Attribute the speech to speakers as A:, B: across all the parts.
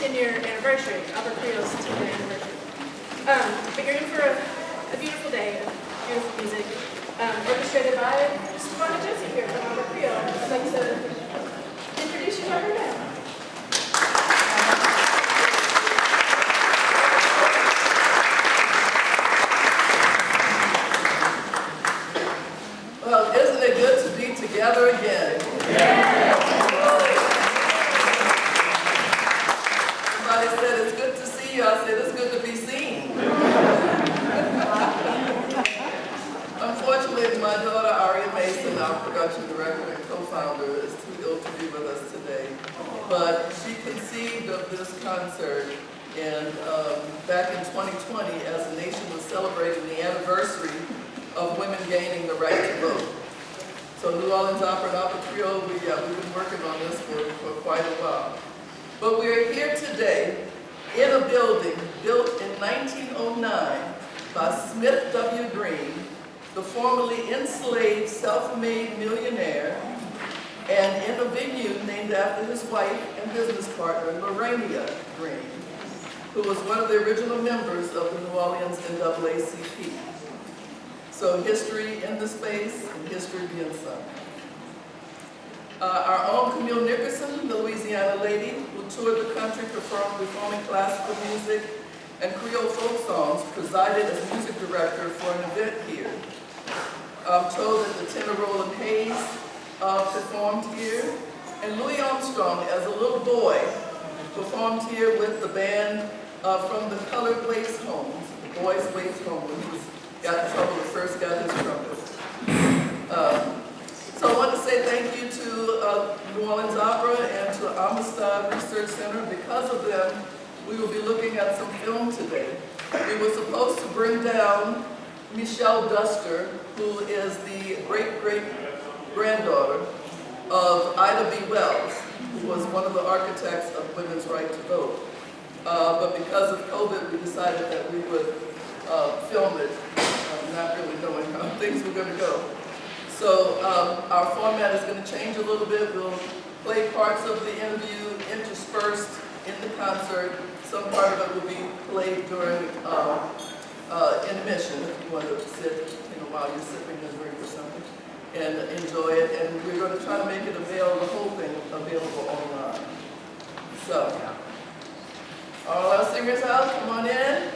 A: 10-year anniversary, OperaCreole's 10-year anniversary. But you're in for a beautiful day of beautiful music, orchestrated by Givonna Joseph here from OperaCreole. I'd like to introduce you to her now.
B: Well, isn't it good to be together again? Yeah. Somebody said it's good to see you. I said it's good to be seen. Unfortunately, my daughter, Harriet Mason, our production director and co-founder, is too ill to be with us today. But she conceived of this concert back in 2020 as the nation was celebrating the anniversary of women gaining the right to vote. So New Orleans Opera and OperaCreole, we've been working on this for quite a while. But we're here today in a building built in 1909 by Smith W. Green, the formerly enslaved self-made millionaire, and in a venue named after his wife and business partner, Laurenia Green, who was one of the original members of the New Orleans NAACP. So history in the space and history being sung. Our own Camille Nickerson, the Louisiana lady who toured the country performing classical music and Creole folk songs, presided as music director for an event here. I'm told that the tenor Roland Hayes performed here, and Louie Armstrong, as a little boy, performed here with the band from the Colored Waste Homes, the Boys Waste Home, when he got in trouble and first got his trumpet. So I want to say thank you to New Orleans Opera and to Amistad Research Center. Because of them, we will be looking at some film today. We were supposed to bring down Michele Duster, who is the great-granddaughter of Ida B. Wells, who was one of the architects of women's right to vote. But because of COVID, we decided that we would film it, not really knowing how things were going to go. So our format is going to change a little bit. We'll play parts of the interview interspersed in the concert. Some part of it will be played during intermission, if you want to sit, while you're sipping a drink or something, and enjoy it. And we're going to try to make it available, the whole thing available online. So, all our singers out, come on in.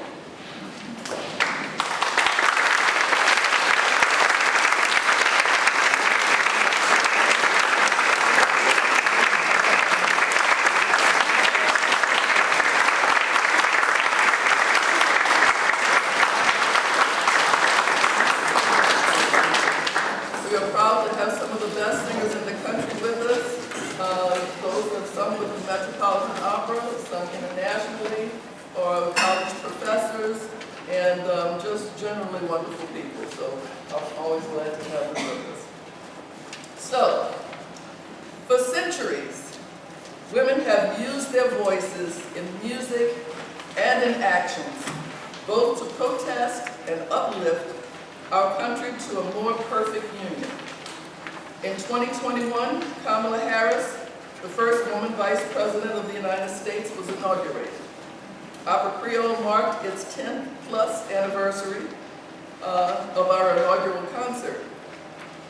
B: We are proud to have some of the best singers in the country with us. Those who have sung with the Metropolitan Opera, sung internationally, or college professors, and just generally wonderful people. So I'm always glad to have them with us. So, for centuries, women have used their voices in music and in actions, both to protest and uplift our country to a more perfect union. In 2021, Kamala Harris, the first woman vice president of the United States, was inaugurated. OperaCreole marked its 10th plus anniversary of our inaugural concert.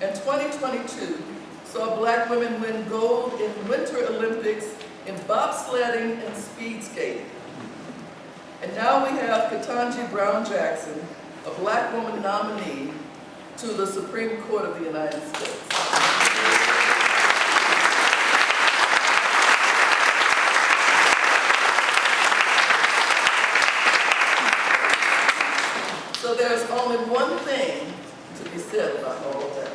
B: And 2022 saw Black women win gold in Winter Olympics in bobsledding and speed skating. And now we have Ketanji Brown Jackson, a Black woman nominee to the Supreme Court of the United States. So there's only one thing to be said about all of that.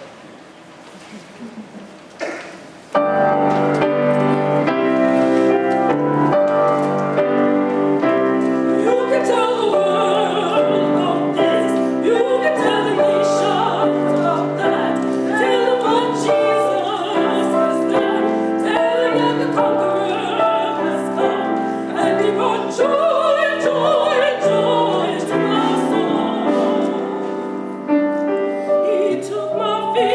C: He took my feet.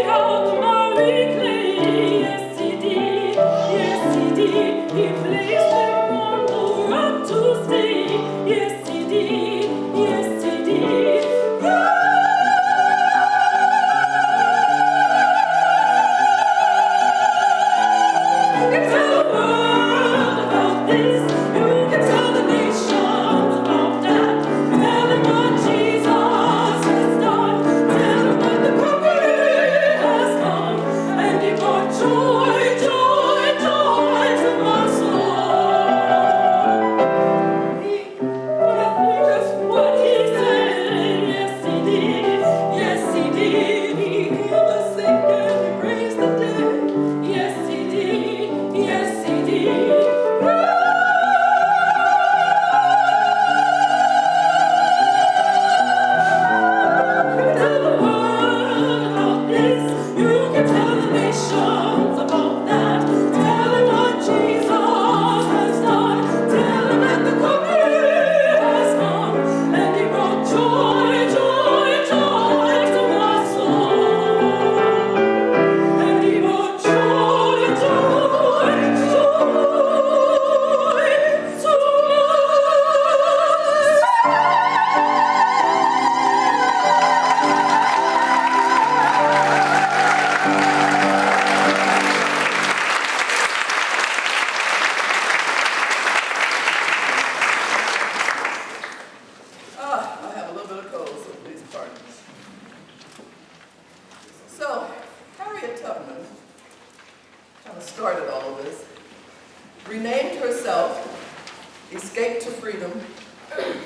B: escaped to freedom,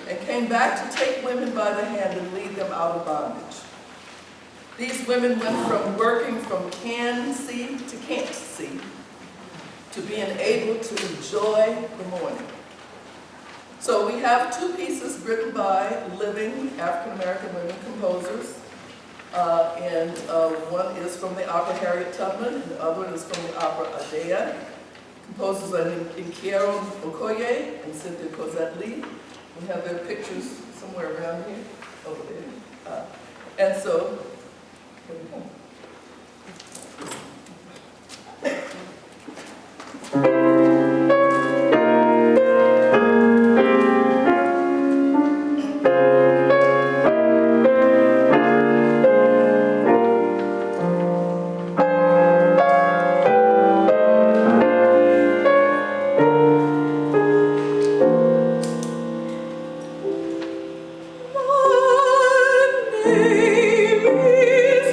B: and came back to take women by the hand and lead them out of bondage. These women went from working from can see to can't see to being able to enjoy the morning. So we have two pieces written by living African-American women composers. One is from the opera Harriet Tubman, and the other one is from the opera Adea. Composers are Nkeiru Okoye and Cynthia Cozette Lee. We have their pictures somewhere around here, over there. And so, here we go.
C: My name is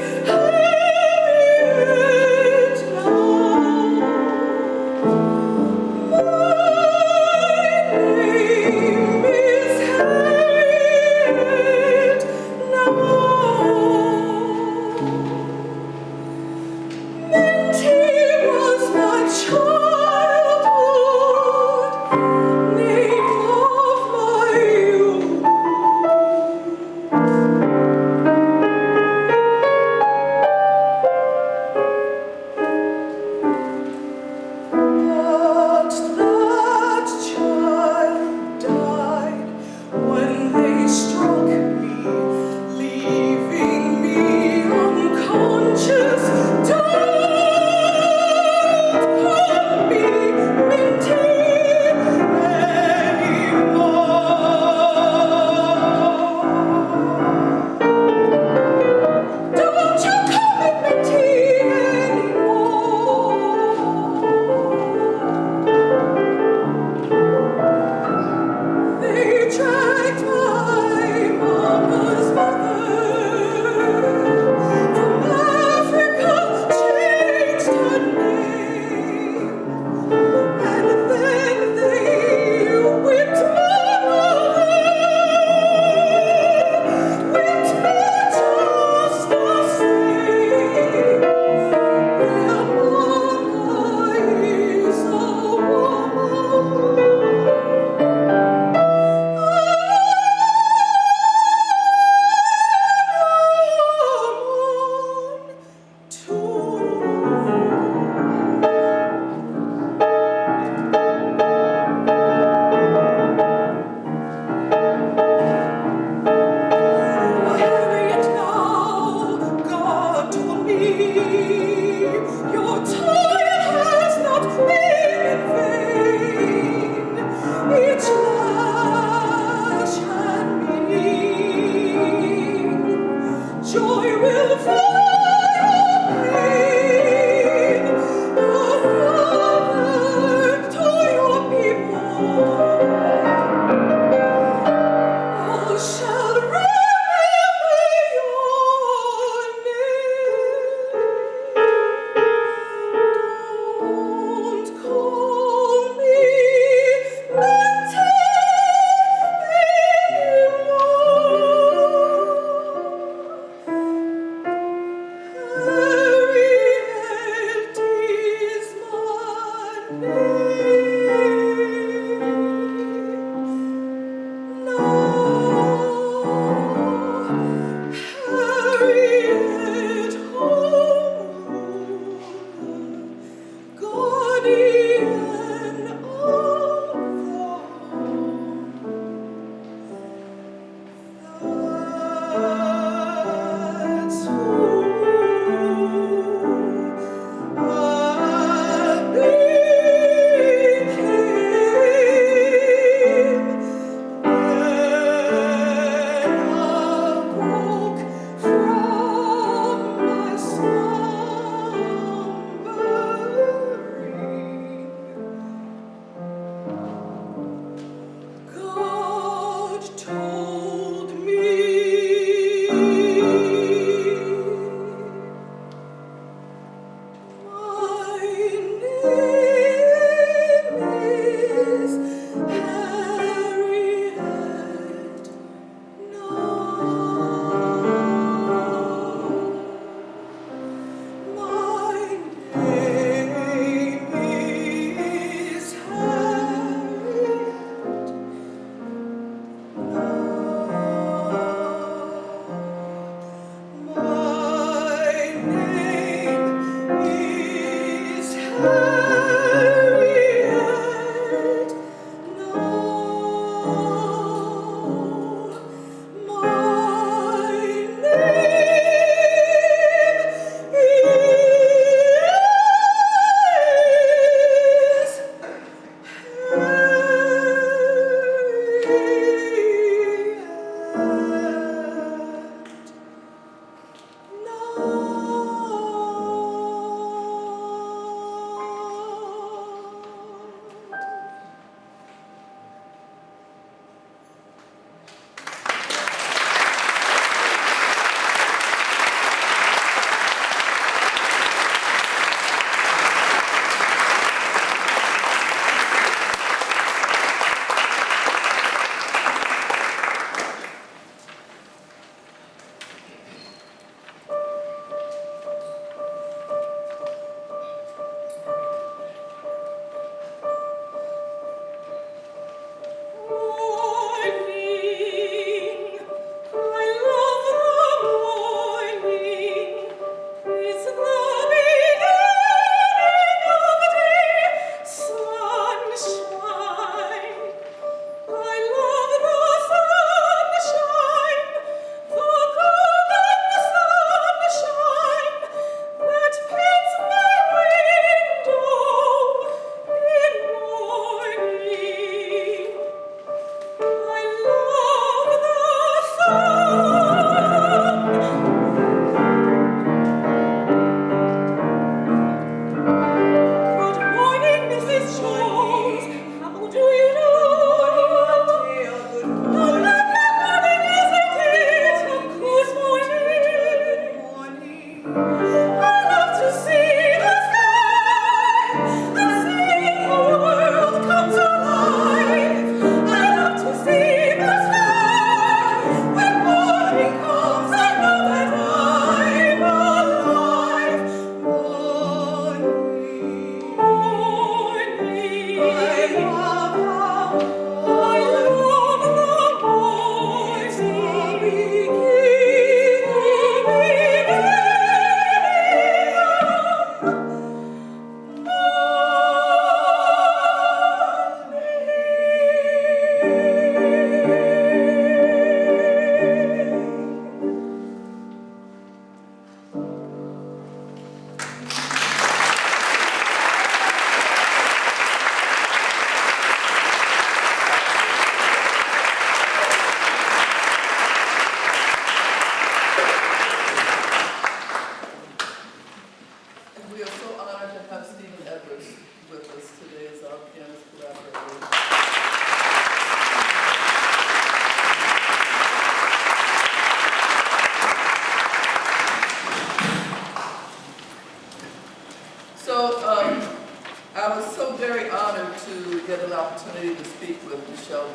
B: I was so very honored to get an opportunity to speak with Michele.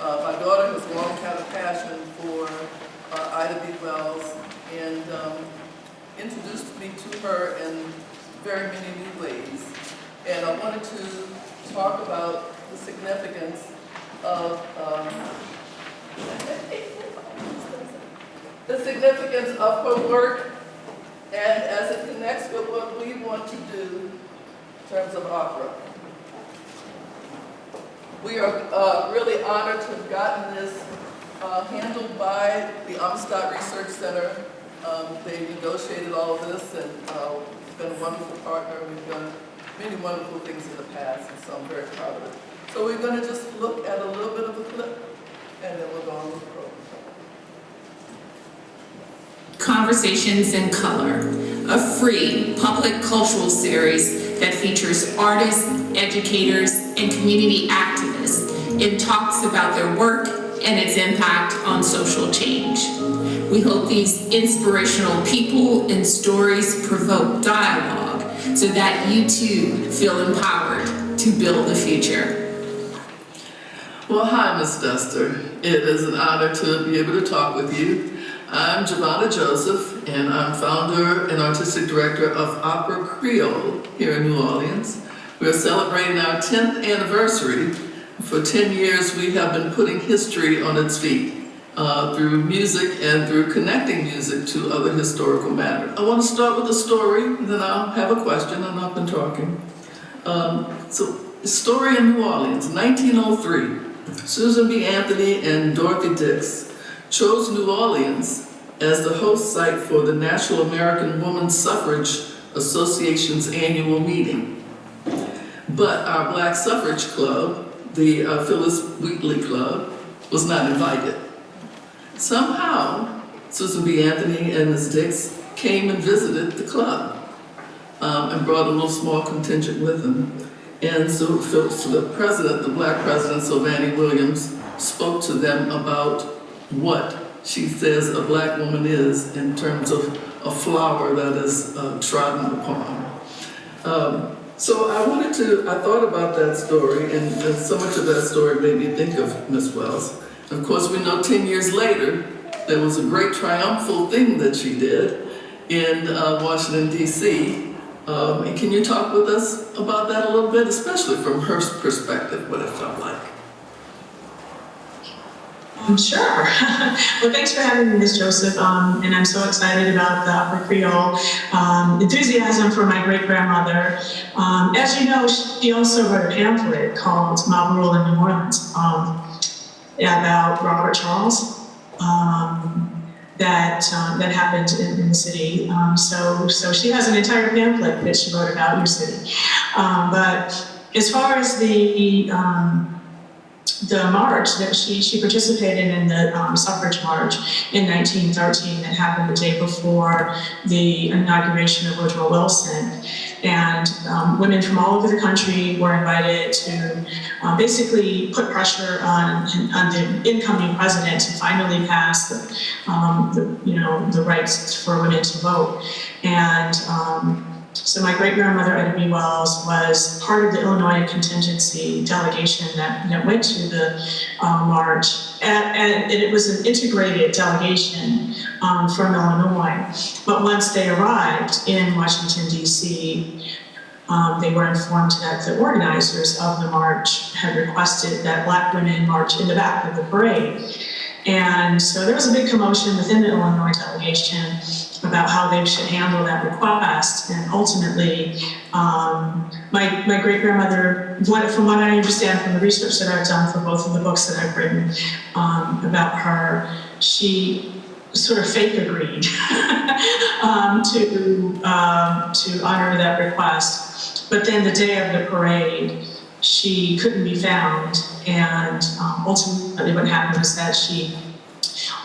B: My daughter has long had a passion for Ida B. Wells and introduced me to her in very many new ways. And I wanted to talk about the significance of her work and as it connects with what we want to do in terms of opera. We are really honored to have gotten this handled by the Amistad Research Center. They negotiated all of this, and it's been a wonderful partner. We've done many wonderful things in the past, and so I'm very proud of it. So we're going to just look at a little bit of a clip, and then we'll go on with the program.
C: Conversations in Color, a free public cultural series that features artists, educators, and community activists and talks about their work and its impact on social change. We hope these inspirational people and stories provoke dialogue so that you too feel empowered to build the future.
B: Well, hi, Ms. Duster. It is an honor to be able to talk with you. I'm Givonna Joseph, and I'm founder and artistic director of OperaCréole here in New Orleans. We are celebrating our 10th anniversary. For 10 years, we have been putting history on its feet through music and through connecting music to other historical matters. I want to start with a story, and then I'll have a question, and I've been talking. So, a story in New Orleans, 1903. Susan B. Anthony and Dorothy Dix chose New Orleans as the host site for the National American Woman Suffrage Association's annual meeting. But our Black Suffrage Club, the Phyllis Wheatley Club, was not invited. Somehow, Susan B. Anthony and Ms. Dix came and visited the club and brought a little small contingent with them. And so the president, the Black president, Sylvania Williams, spoke to them about what she says a Black woman is in terms of a flower that is trodden upon. So I thought about that story, and so much of that story made me think of Miss Wells. Of course, we know 10 years later, there was a great triumphal thing that she did in Washington, D.C. And can you talk with us about that a little bit, especially from her perspective, what it felt like?
D: Sure. Well, thanks for having me, Ms. Joseph. And I'm so excited about the OperaCreole enthusiasm for my great-grandmother. As you know, she also wrote a pamphlet called My Rule in New Orleans about Robert Charles. That happened in the city. So she has an entire pamphlet that she wrote about your city. But as far as the march that she participated in, the suffrage march in 1913 that happened the day before the inauguration of Woodrow Wilson. And women from all over the country were invited to basically put pressure on the incoming president to finally pass the rights for women to vote. And so my great-grandmother, Etta B. Wells, was part of the Illinois contingency delegation that went to the march. And it was an integrated delegation from Illinois. But once they arrived in Washington, D.C., they were informed that the organizers of the march had requested that Black women march in the back of the parade. And so there was a big commotion within the Illinois delegation about how they should handle that request. And ultimately, my great-grandmother, from what I understand from the research that I've done for both of the books that I've written about her, she sort of fake agreed to honor that request. But then the day of the parade, she couldn't be found. And ultimately what happened was that she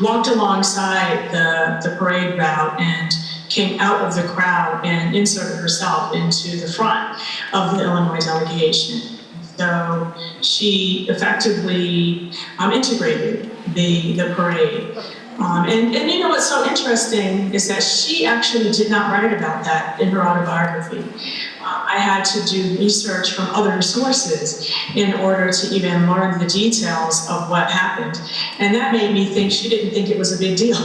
D: walked alongside the parade route and came out of the crowd and inserted herself into the front of the Illinois delegation. So she effectively integrated the parade. And you know what's so interesting is that she actually did not write about that in her autobiography. I had to do research from other sources in order to even learn the details of what happened. And that made me think she didn't think it was a big deal,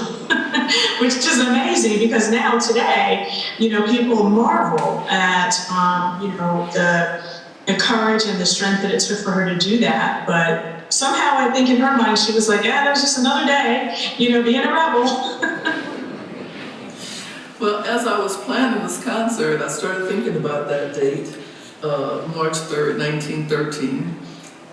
D: which is amazing because now today, people marvel at, the courage and the strength that it took for her to do that. But somehow I think in her mind, she was like, yeah, that was just another day, being a rebel.
B: Well, as I was planning this concert, I started thinking about that date, March 3rd, 1913,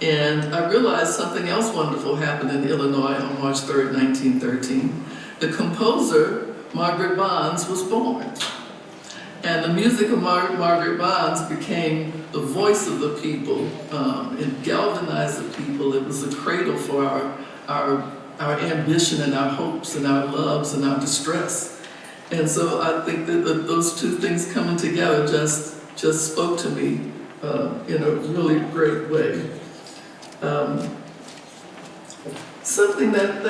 B: and I realized something else wonderful happened in Illinois on March 3rd, 1913. The composer, Margaret Bonds, was born. And the music of Margaret Bonds became the voice of the people. It galvanized the people. It was a cradle for our ambition and our hopes and our loves and our distress. And so I think that those two things coming together just spoke to me in a really great way. Something that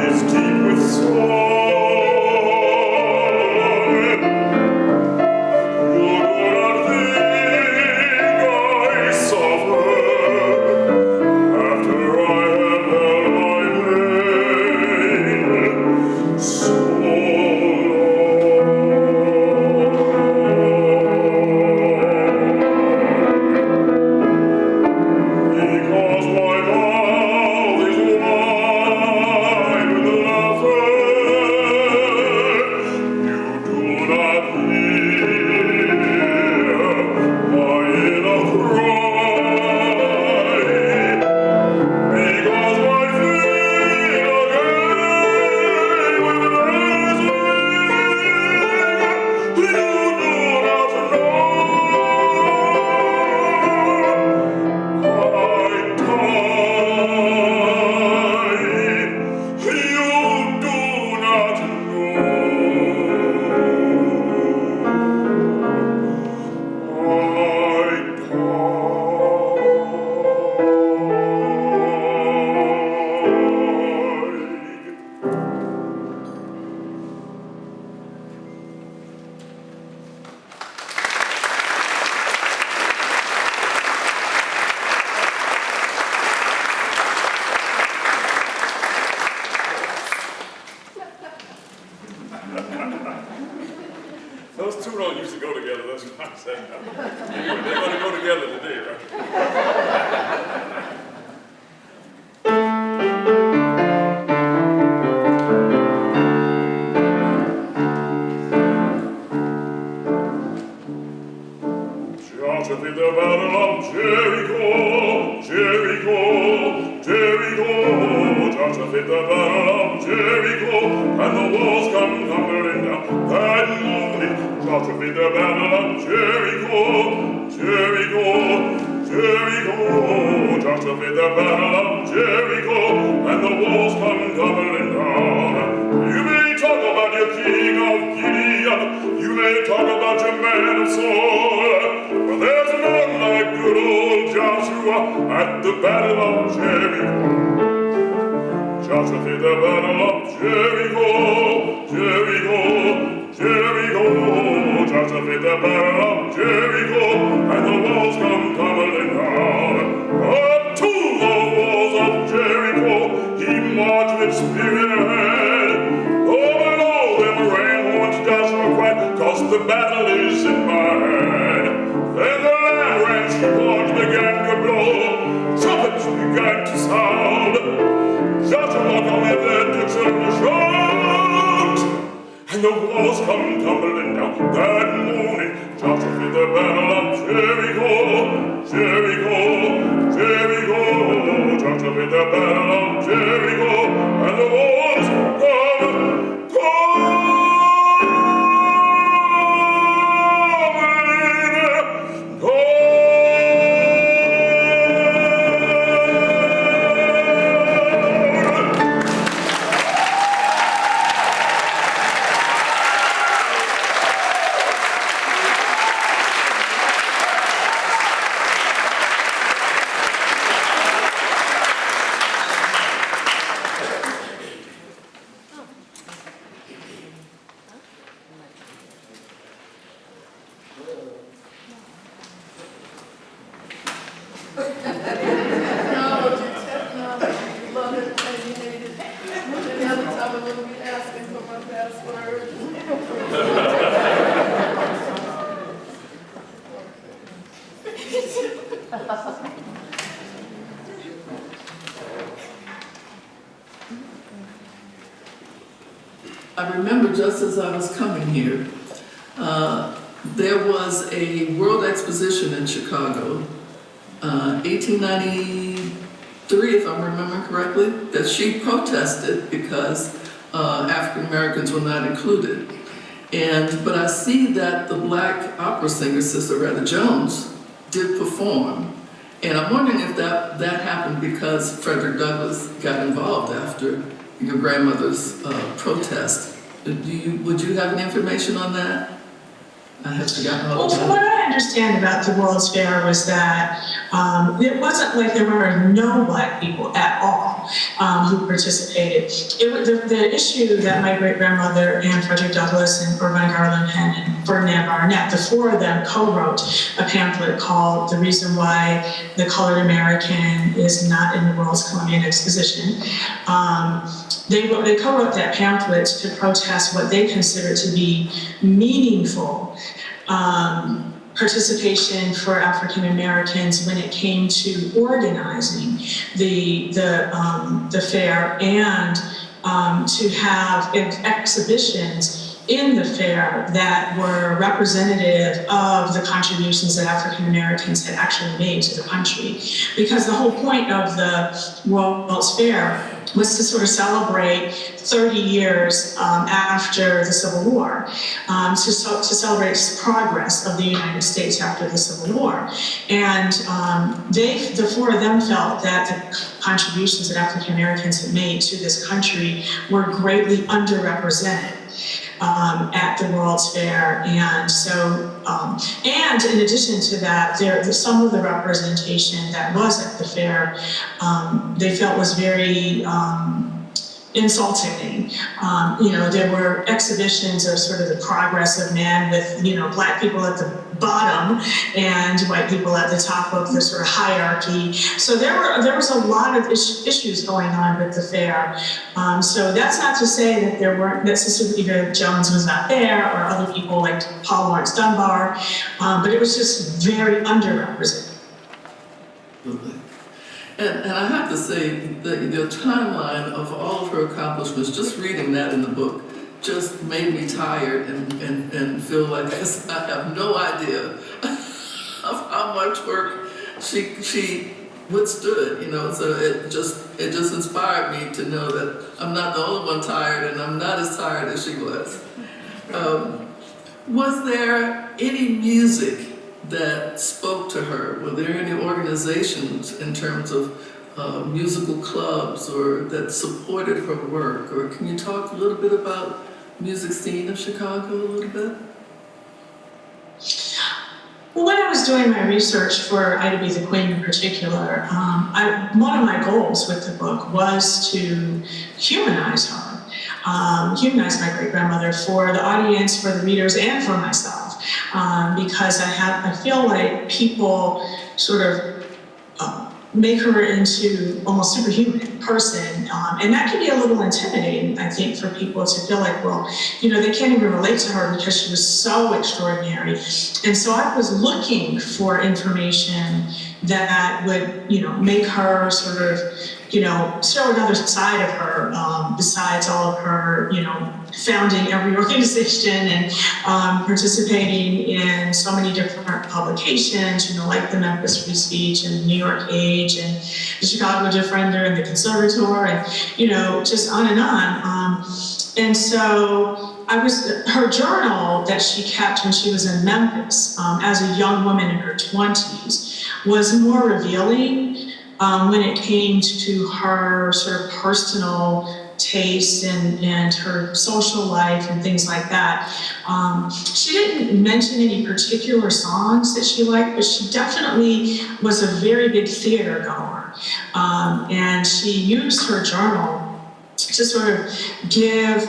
E: Is deep with sorrow. Those two don't usually go together, that's what I'm saying. Anyway, they're going to go together today, right? Georgia did the battle of Jericho, Jericho, Jericho. Georgia did the battle of Jericho, and the walls come tumbling down. That morning, Georgia did the battle of Jericho, Jericho, Jericho. Georgia did the battle of Jericho, and the walls come tumbling down. You may talk about your king of Gideon, you may talk about your man of soul, but there's none like good old Joshua at the battle of Jericho. Joshua did the battle of Jericho, Jericho, Jericho. Joshua did the battle of Jericho, and the walls come tumbling down. Up to the walls of Jericho, he marched with spirit ahead. Oh, below them ran once Joshua cried, 'cause the battle is in my hand. Then the land ran, horns began to blow, trumpets began to sound. Joshua commanded the children to shout, and the walls come tumbling down. That morning, Joshua did the battle of Jericho, Jericho, Jericho. Joshua did the battle of Jericho, and the walls come
B: I remember just as I was coming here, there was a World Exposition in Chicago, 1893, if I'm remembering correctly, that she protested because African Americans were not included. But I see that the black opera singer, Sister Retta Jones, did perform. And I'm wondering if that happened because Frederick Douglass got involved after your grandmother's protest. Would you have any information on that? I have forgotten all
D: Well,
B: about
D: what I understand about the World's Fair was that it wasn't like there were no black people at all who participated. The issue that my great-grandmother and Frederick Douglass and Irvine Garland Penn and Ferdinand Barnett, the four of them co-wrote a pamphlet called The Reason Why the Colored American is Not in the World's Columbian Exposition. They co-wrote that pamphlet to protest what they considered to be meaningful participation for African Americans when it came to organizing the fair and to have exhibitions in the fair that were representative of the contributions that African Americans had actually made to the country. Because the whole point of the World's Fair was to sort of celebrate 30 years after the Civil War, to celebrate progress of the United States after the Civil War. And the four of them felt that the contributions that African Americans had made to this country were greatly underrepresented at the World's Fair. And so, and in addition to that, some of the representation that was at the fair, they felt was very insulting. There were exhibitions of sort of the progress of man with, Black people at the bottom and white people at the top of the sort of hierarchy. So there was a lot of issues going on with the fair. So that's not to say that there weren't, that Sister Eva Jones was not there, or other people like Paul Lawrence Dunbar, but it was just very underrepresented.
B: And I have to say that the timeline of all of her accomplishments, just reading that in the book, just made me tired and feel like I have no idea of how much work she withstood, so it just inspired me to know that I'm not the only one tired, and I'm not as tired as she was. Was there any music that spoke to her? Were there any organizations in terms of musical clubs or that supported her work? Or can you talk a little bit about music scene of Chicago a little bit?
D: Well, when I was doing my research for Ida B. the Queen in particular, one of my goals with the book was to humanize her, humanize my great-grandmother for the audience, for the readers, and for myself, because I feel like people sort of make her into almost superhuman person, and that can be a little intimidating, I think, for people to feel like, well, they can't even relate to her because she was so extraordinary. And so I was looking for information that would, make her sort of, show another side of her, besides all of her, founding every organization and participating in so many different publications, like the Memphis Free Speech and the New York Age and the Chicago Defender and the Conservator and, just on and on. And so her journal that she kept when she was in Memphis as a young woman in her 20s was more revealing when it came to her sort of personal taste and her social life and things like that. She didn't mention any particular songs that she liked, but she definitely was a very big theater goer. And she used her journal to sort of give,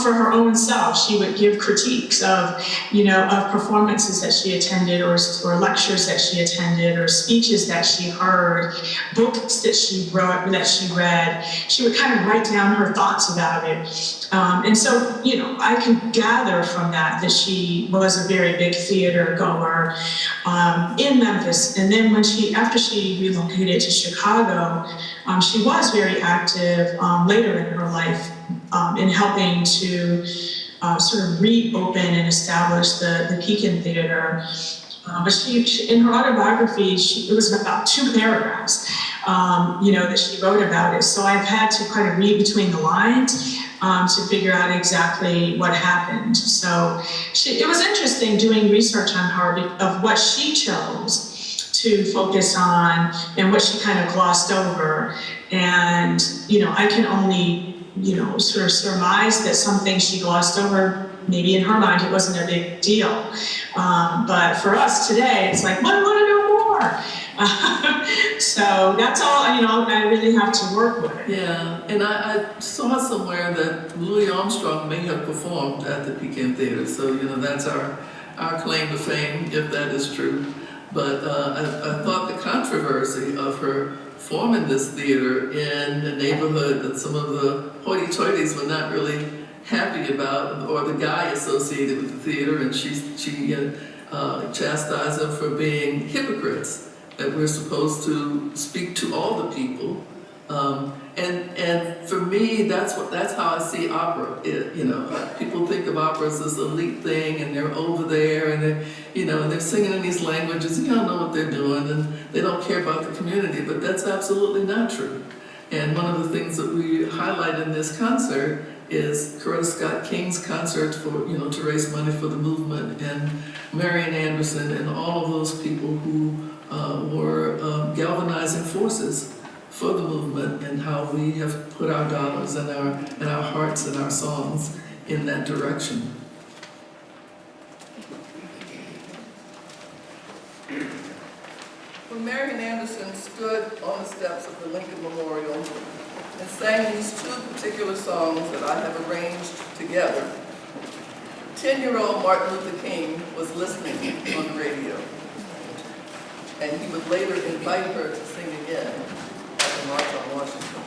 D: for her own self, she would give critiques of, of performances that she attended or lectures that she attended or speeches that she heard, books that she wrote, that she read. She would kind of write down her thoughts about it. And so, I can gather from that she was a very big theater goer in Memphis. And then after she relocated to Chicago, she was very active later in her life in helping to sort of reopen and establish the Pythian Theater. But she, in her autobiography, it was about 2 paragraphs, that she wrote about it. So I've had to kind of read between the lines to figure out exactly what happened. So it was interesting doing research on her of what she chose to focus on and what she kind of glossed over. And, I can only, sort of surmise that some things she glossed over, maybe in her mind it wasn't a big deal. But for us today, it's like, well, I want to know more. So that's all, I really have to work with.
B: Yeah, and I saw somewhere that Louie Armstrong may have performed at the Pythian Theater. So, that's our claim to fame, if that is true. But I thought the controversy of her forming this theater in a neighborhood that some of the hoity-toities were not really happy about, or the guy associated with the theater, and she chastised them for being hypocrites, that we're supposed to speak to all the people. And for me, that's how I see opera. People think of opera as this elite thing, and they're over there, and they're singing in these languages. You don't know what they're doing, and they don't care about the community. But that's absolutely not true. And one of the things that we highlight in this concert is Coretta Scott King's concert for to raise money for the movement, and Marian Anderson, and all of those people who were galvanizing forces for the movement, and how we have put our dollars and our hearts and our songs in that direction. When Marian Anderson stood on the steps of the Lincoln Memorial and sang these two particular songs that I have arranged together. 10-year-old Martin Luther King was listening on the radio, and he would later invite her to sing again at the March on Washington.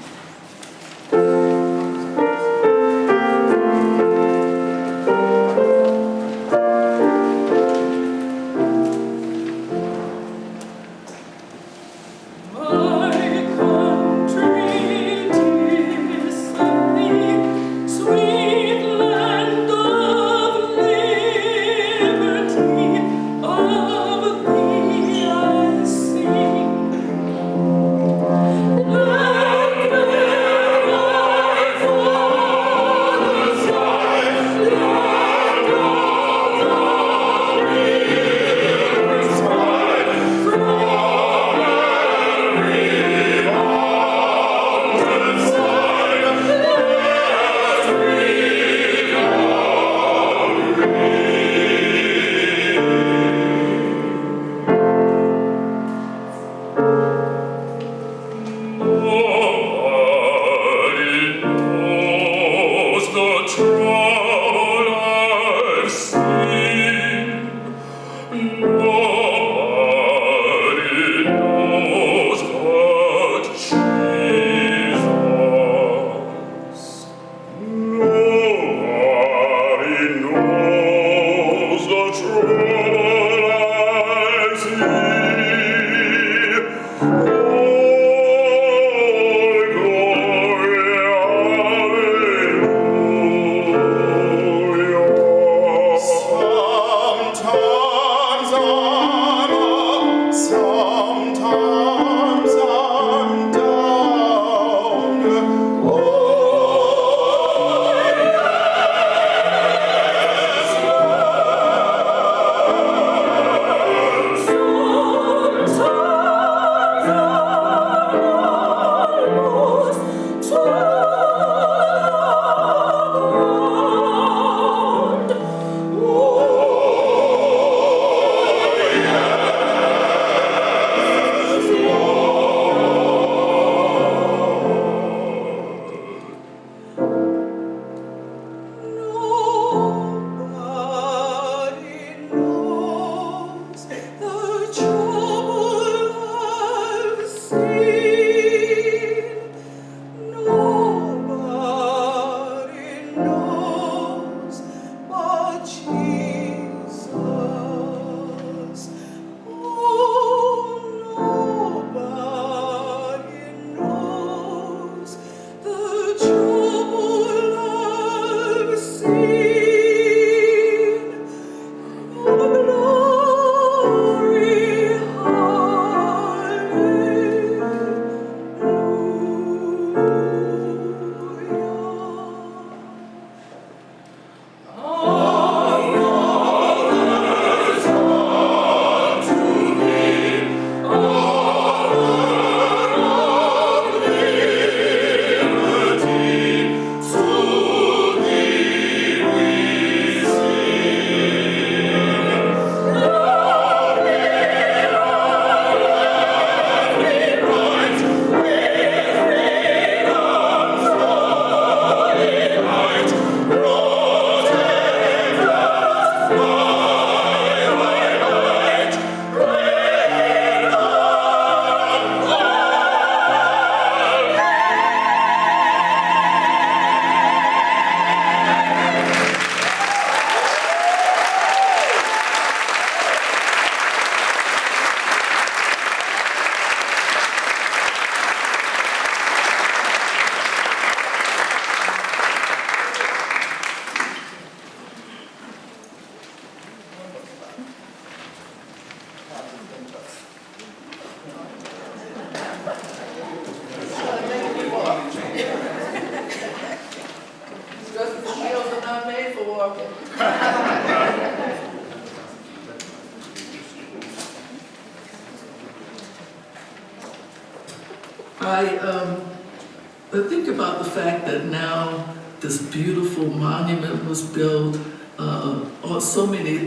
F: I think about the fact that now this beautiful monument was built, or so many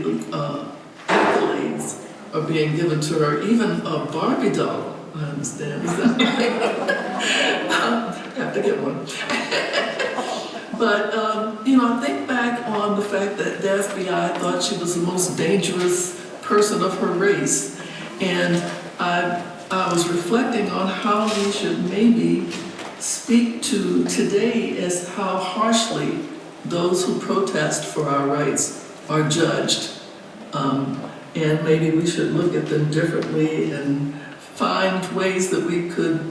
F: accolades are being given to her, even a Barbie doll, I understand. Is that right? have to get one. But, I think back on the fact that Dasby, thought she was the most dangerous person of her race. And I was reflecting on how we should maybe speak to today as how harshly those who protest for our rights are judged. And maybe we should look at them differently and find ways that we could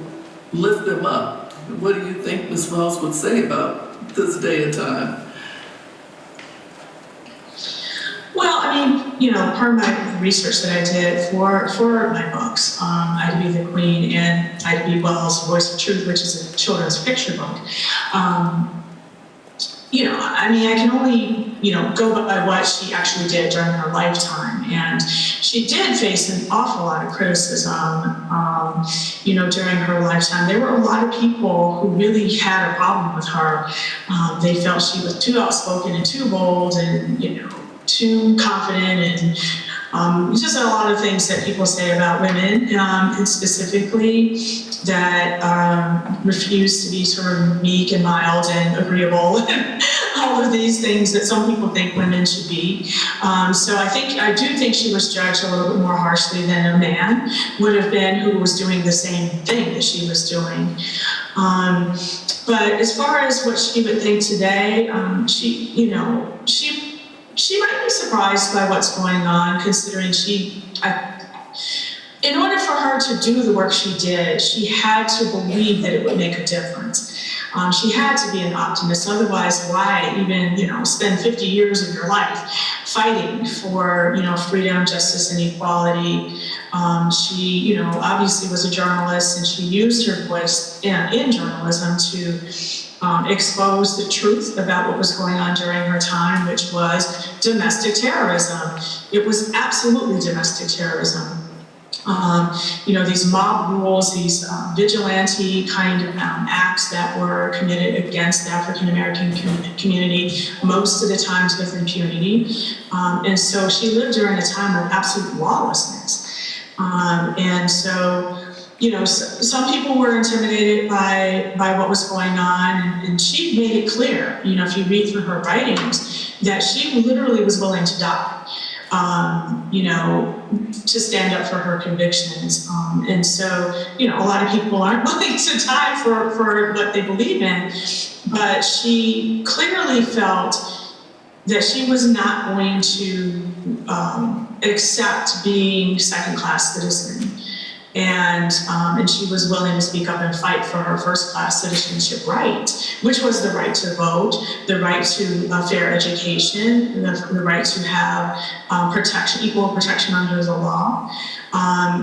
F: lift them up. What do you think Ms. Wells would say about this day and time?
D: Well, per my research that I did for my books, I'd Be the Queen and I'd Be Wells' Voice of Truth, which is a children's picture book. I can only, go by what she actually did during her lifetime. And she did face an awful lot of criticism, during her lifetime. There were a lot of people who really had a problem with her. They felt she was too outspoken and too bold and, too confident and just a lot of things that people say about women, and specifically that refuse to be sort of meek and mild and agreeable and all of these things that some people think women should be. So I do think she was judged a little bit more harshly than a man would have been who was doing the same thing that she was doing. But as far as what she would think today, she might be surprised by what's going on, considering in order for her to do the work she did, she had to believe that it would make a difference. She had to be an optimist, otherwise why even, spend 50 years of your life fighting for, freedom, justice, and equality. She, obviously was a journalist, and she used her voice in journalism to expose the truth about what was going on during her time, which was domestic terrorism. It was absolutely domestic terrorism. These mob rules, these vigilante kind of acts that were committed against the African American community, most of the times with impunity. And so she lived during a time of absolute lawlessness. And so, some people were intimidated by what was going on, and she made it clear, if you read through her writings, that she literally was willing to die, to stand up for her convictions. And so, a lot of people aren't willing to die for what they believe in, but she clearly felt that she was not going to accept being second-class citizen. And she was willing to speak up and fight for her first-class citizenship right, which was the right to vote, the right to a fair education, the right to have protection, equal protection under the law,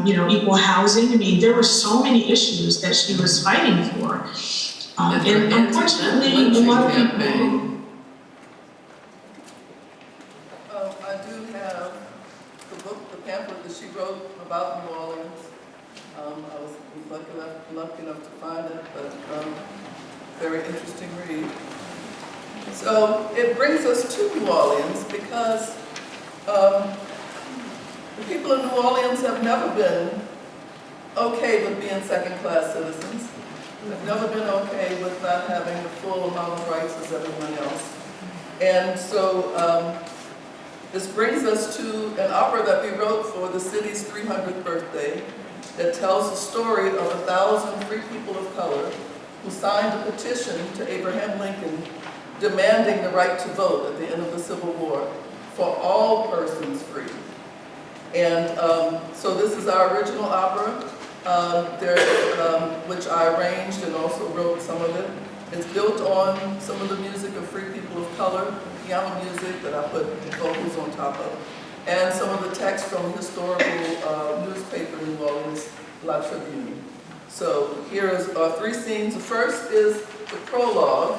D: equal housing. There were so many issues that she was fighting for. And unfortunately, a lot of people...
B: I do have the book, the pamphlet that she wrote about New Orleans. I was lucky enough to find it, but very interesting read. So it brings us to New Orleans because the people in New Orleans have never been okay with being second-class citizens. They've never been okay with not having the full amount of rights as everyone else. And so this brings us to an opera that we wrote for the city's 300th birthday that tells the story of 1,000 free people of color who signed a petition to Abraham Lincoln demanding the right to vote at the end of the Civil War for all persons free. And so this is our original opera, which I arranged and also wrote some of it. It's built on some of the music of free people of color, piano music that I put vocals on top of, and some of the text from historical newspaper in New Orleans, La Tribune. So here is 3 scenes. The first is the prologue,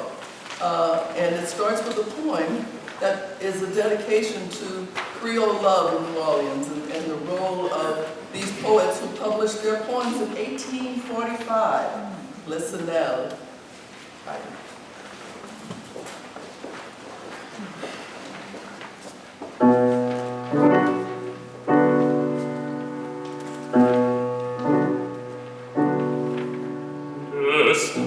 B: and it starts with a poem that is a dedication to Creole love in New Orleans and the role of these poets who published their poems in 1845. Listen now.
E: Destin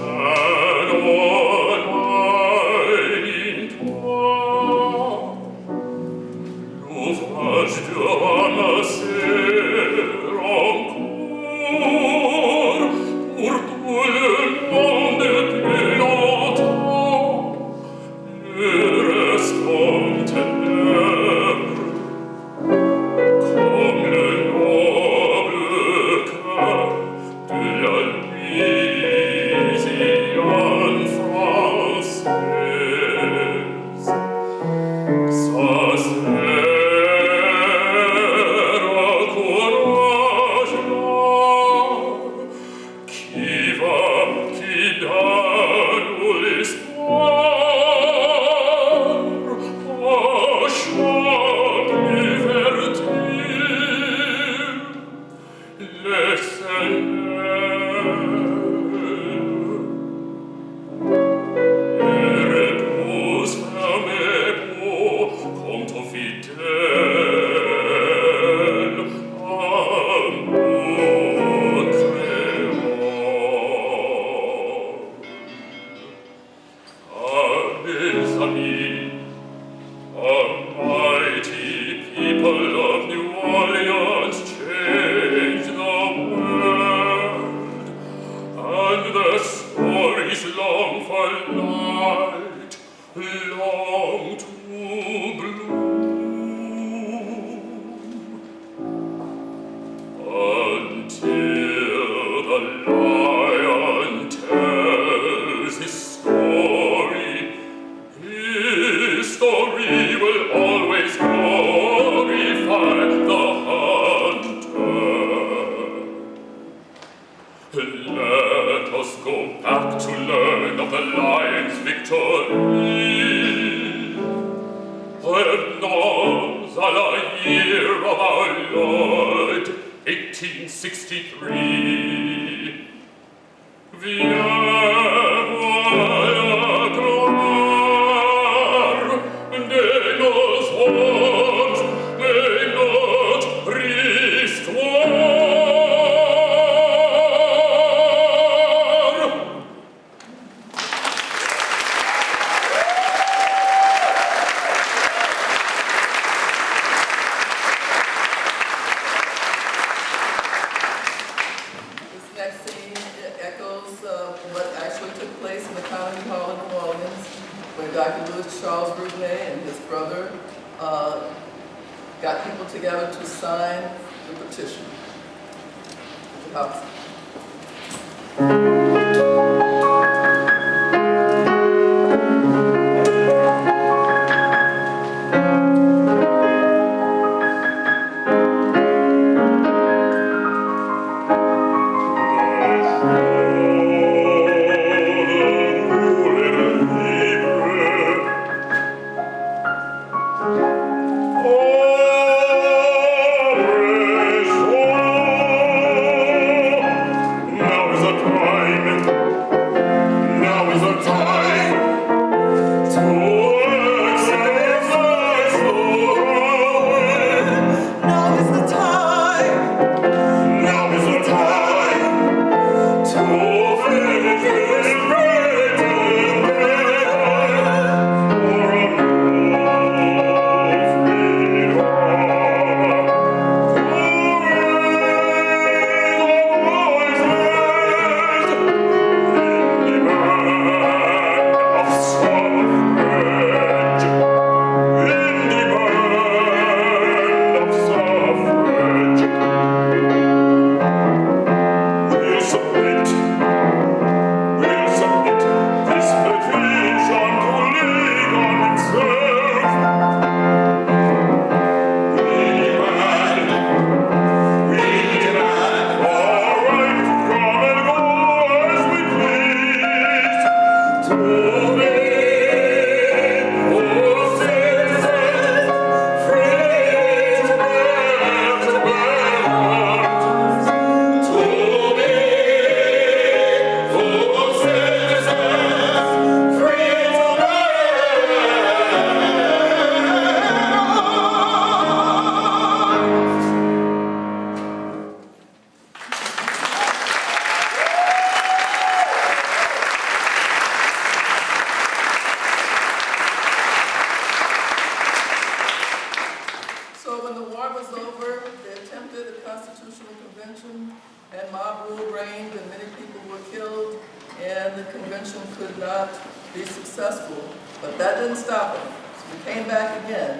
B: and the convention could not be successful. But that didn't stop them. So we came back again,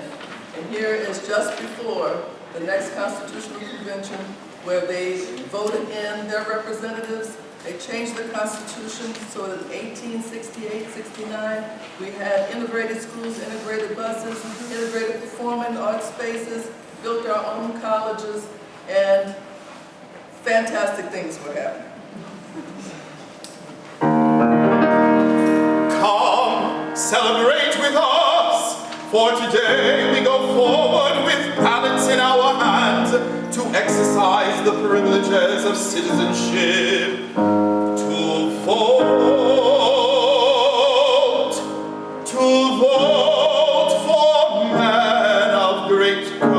B: and here is just before the next Constitutional Convention where they voted in their representatives. They changed the Constitution so that in 1868, 69, we had integrated schools, integrated buses, integrated performing arts spaces, built our own colleges, and fantastic things were happening.
G: Come, celebrate with us, for today we go forward with ballots in our hands to exercise the privileges of citizenship, to vote for men of great courage,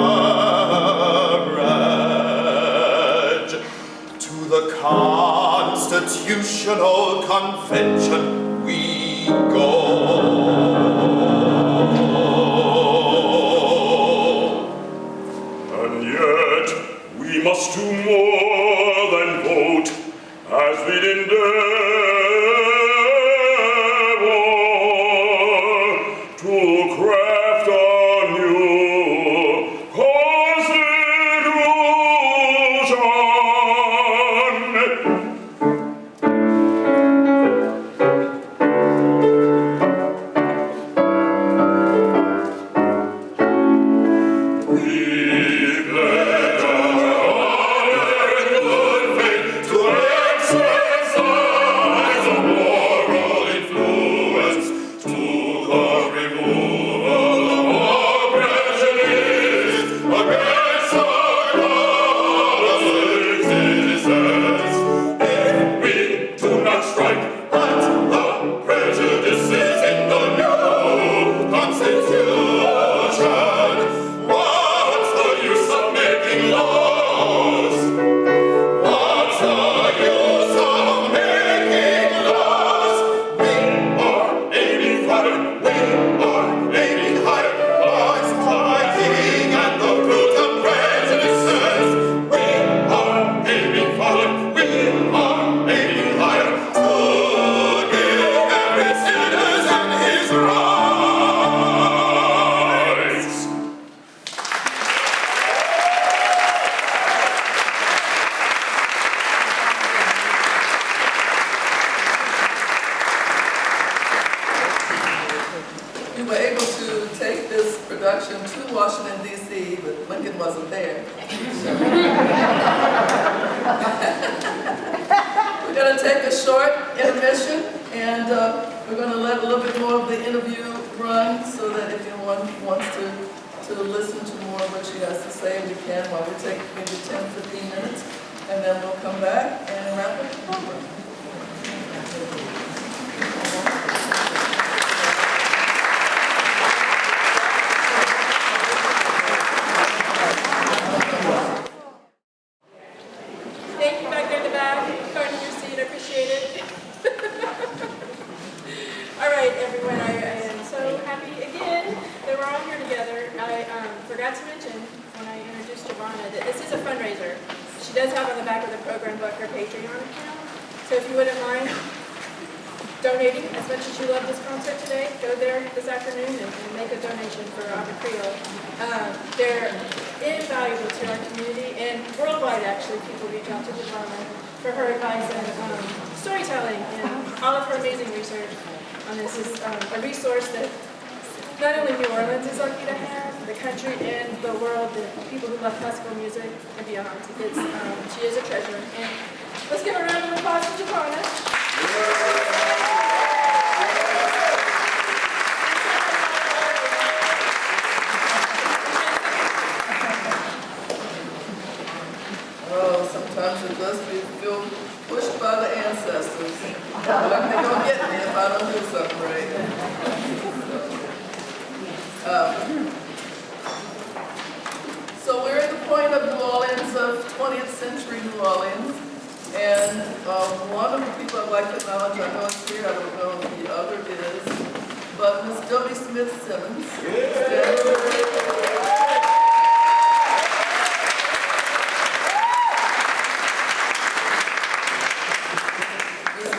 G: to the Constitutional Convention we go.
E: And yet we must do more than vote, as we endeavor to craft a new Constitution.
A: They're invaluable to our community, and worldwide actually people reach out to Givonna for her advice and storytelling and all of her amazing research on this. Is a resource that not only New Orleans is lucky to have, the country and the world, the people who love classical music and beyond. She is a treasure. And let's give a round of applause to Givonna.
B: Sometimes it does feel pushed by the ancestors. They're gonna get me if I don't do something right. So we're at the point of New Orleans, of 20th century New Orleans, and one of the people I'd like to acknowledge, I know it's here, I don't know who the other is, but Miss Jody Smith-Simmons.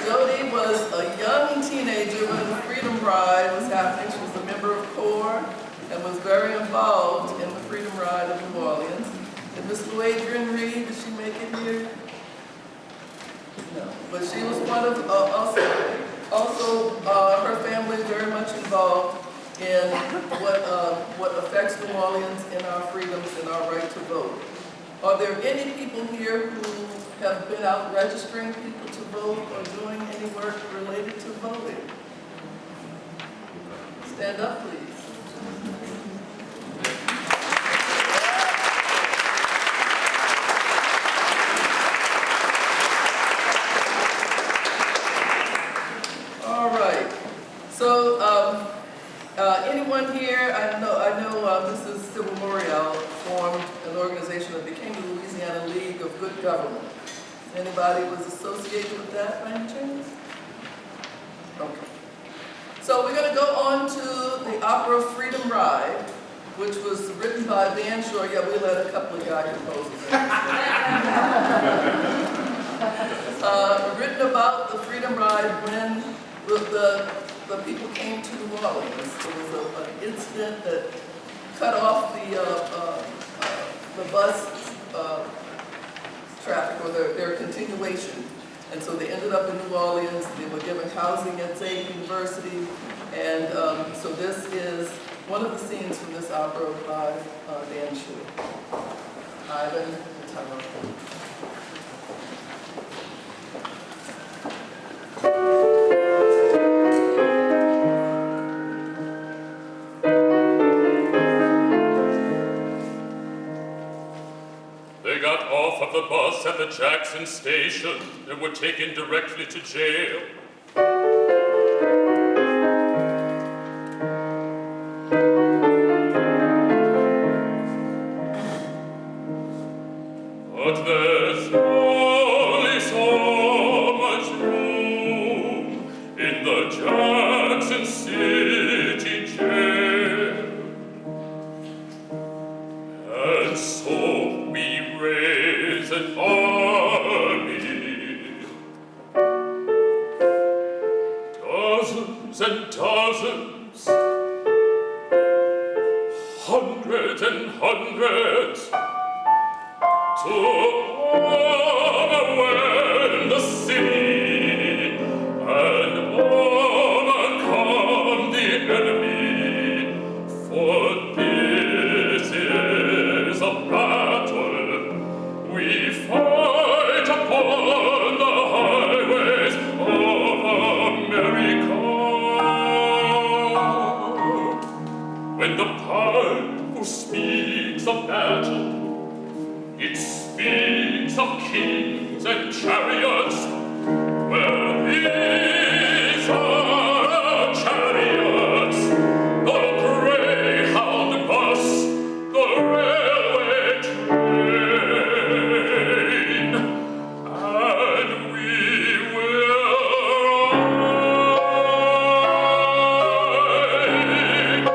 B: Jody was a young teenager when the Freedom Ride was happening. She and was very involved in the Freedom Ride of New Orleans. Did Miss Louie Reed, did she make it here? No, but she was one of, also her family very much involved in what affects New Orleans and our freedoms and our right to vote. Are there any people here who have been out registering people to vote or doing any work related to voting? Stand up, please. All right. So, anyone here? I know Mrs. Sybil L'Oreal formed an organization that became the Louisiana League of Good Government. Anybody was associated with that by any chance? Okay. So we're going to go on to the opera Freedom Ride, which was written by Van Shore. Yeah, we let a couple of guy composers in. Written about the Freedom Ride when the people came to New Orleans. There was an incident that cut off the bus traffic, or their continuation. And so they ended up in New Orleans. They were given housing at Zane University. And so this is one of the scenes from this opera by Dan Shue. Ivan Tyler.
E: They got off of the bus at the Jackson station and were taken directly to jail. But there's only so much room in the Jackson City jail. And so we raise an army, dozens and dozens, hundreds and hundreds, to overwhelm the city and overcome the enemy. For this is a battle we fight upon the highways of America. When the Bible speaks of battle, it speaks of kings and chariots. Well, these are our chariots, the Greyhound bus, the railway train, and we will ride for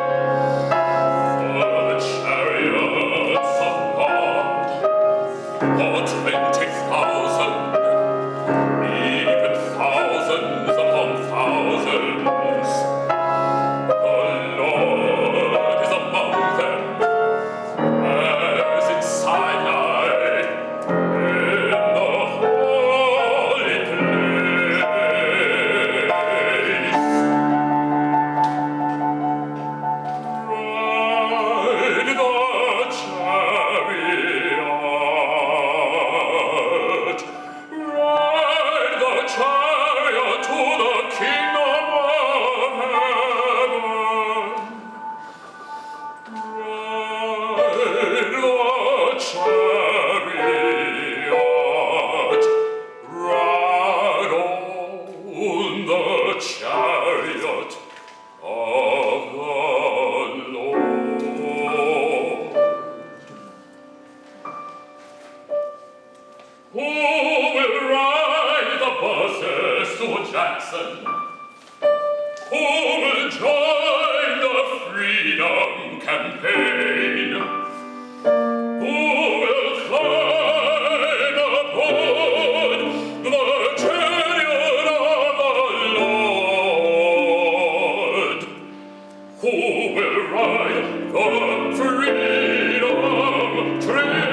E: the chariots of God. Or 20,000, even thousands upon thousands. The Lord is among them, as in Sinai, in the holy place. Ride the chariot, ride the chariot to the kingdom of heaven. Ride the chariot, ride on the chariot of the Lord. Who will ride the buses to Jackson? Who will join the Freedom Campaign? Who will climb aboard the chariot of the Lord? Who will ride the freedom train.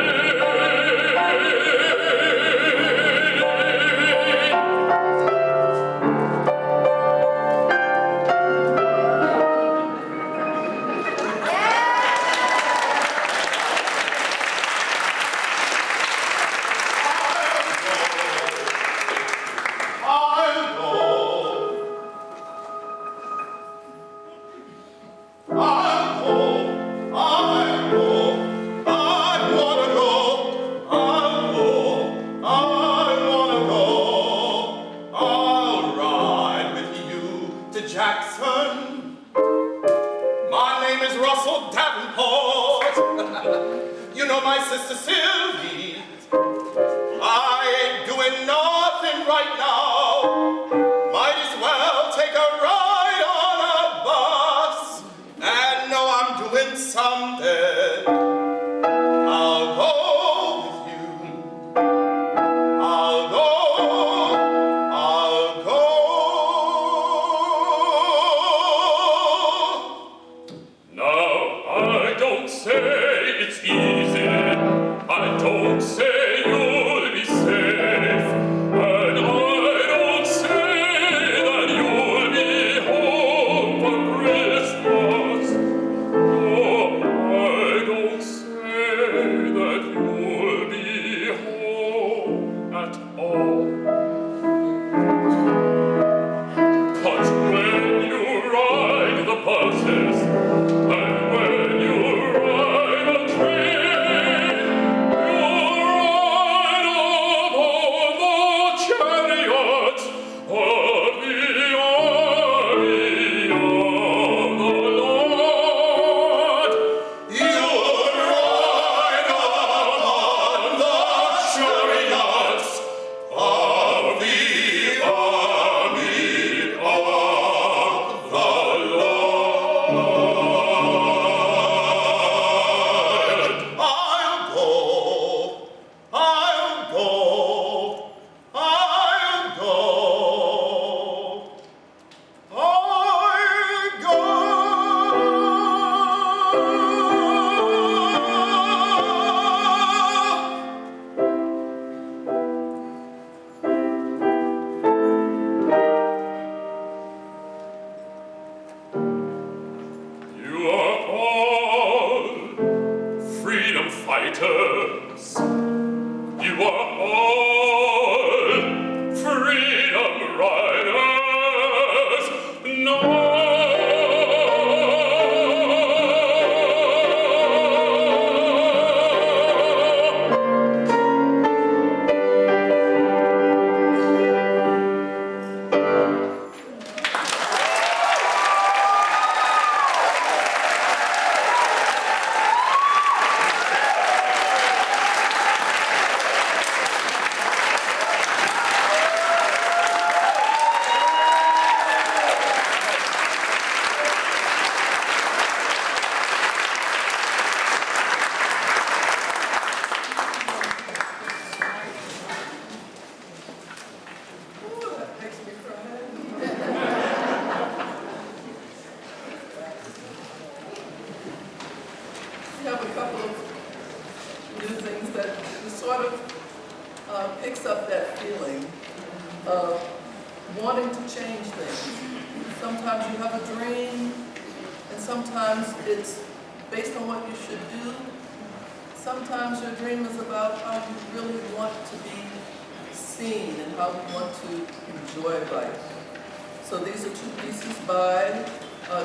B: So these are two pieces by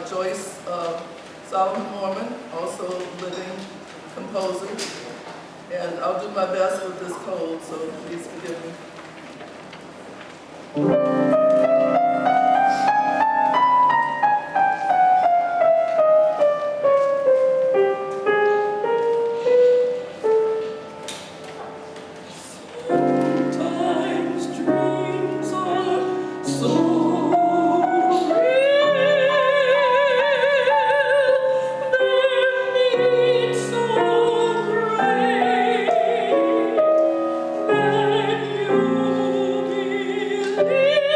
B: Joyce, Moorman, also living composer. And I'll do my best with this cold, so please forgive me.
H: Thank you.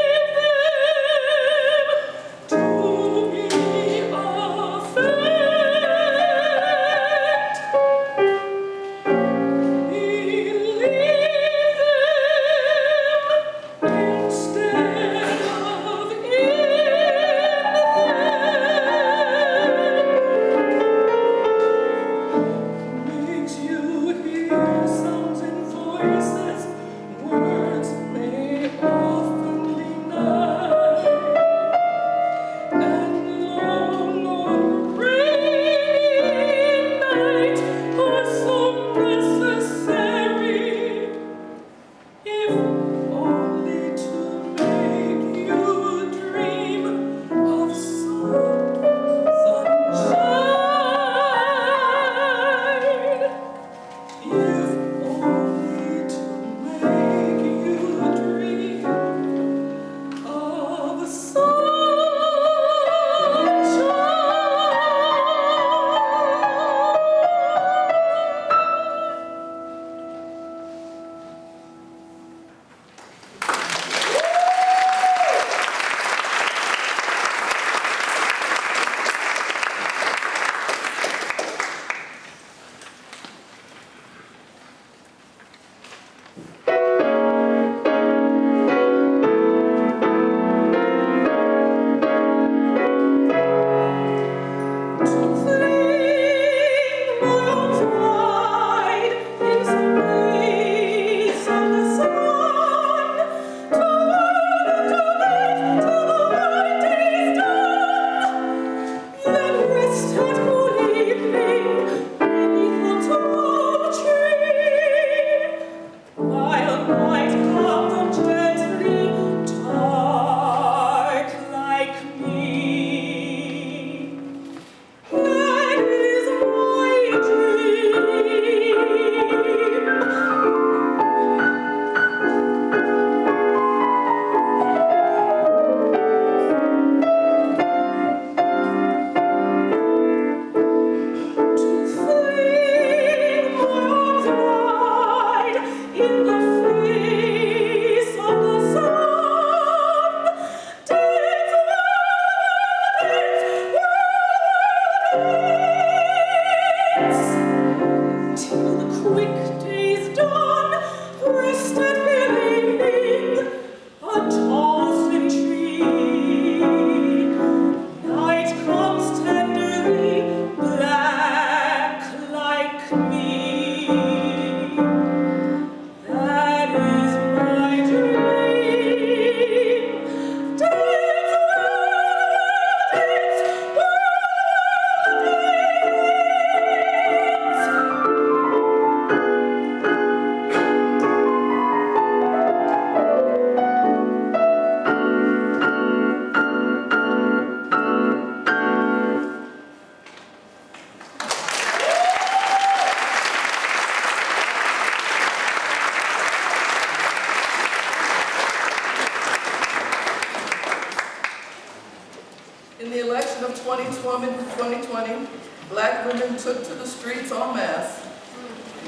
B: women took to the streets en masse,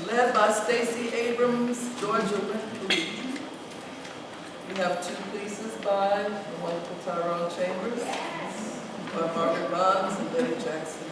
B: led by Stacey Abrams, Georgia Lee. We have two pieces by the wonderful Tyrone Chambers, by Margaret Bonds and Betty Jackson.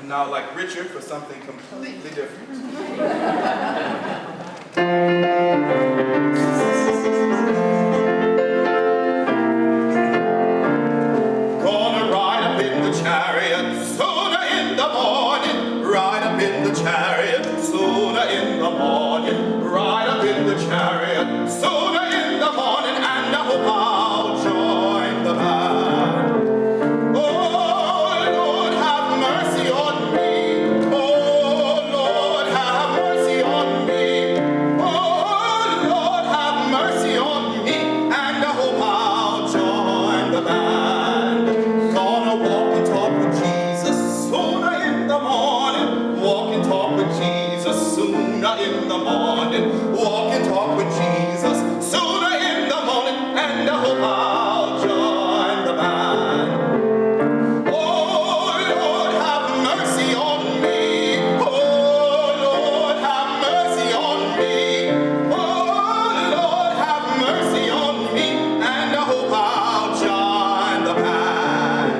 G: Now, like Richard, for something completely different. Gonna ride up in the chariot sooner in the morning. Ride up in the chariot sooner in the morning. Ride up in the chariot sooner in the morning, and I hope I'll join the band. Gonna walk and talk with Jesus sooner in the morning. sooner in the morning. Walk and talk with Jesus sooner in the morning, and I hope I'll join the band. Oh Lord, have mercy on me. Oh Lord, have mercy on me. Oh Lord, have mercy on me, and I hope I'll join the band.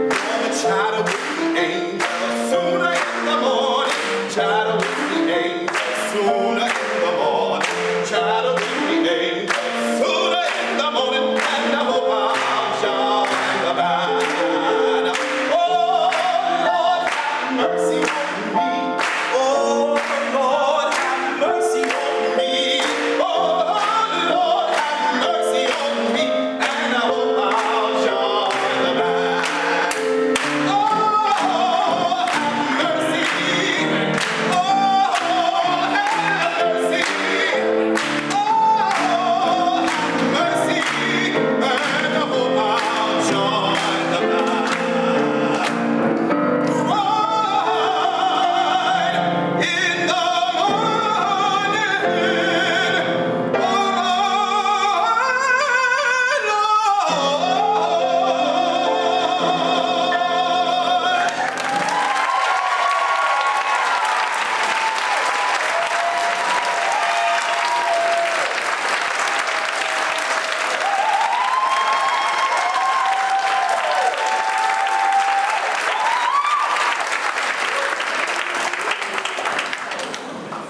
G: Gonna chatter with the angels sooner in the morning. Chatter with the angels sooner in the morning. Chatter with the angels sooner in the morning, and I hope I'll join the band. Oh Lord, have mercy on me. Oh Lord, have mercy on me. Oh Lord, have mercy on me, and I hope I'll join the band. Oh, have mercy. Oh, have mercy. Oh, have mercy, and I hope I'll join the band. Right in the morning,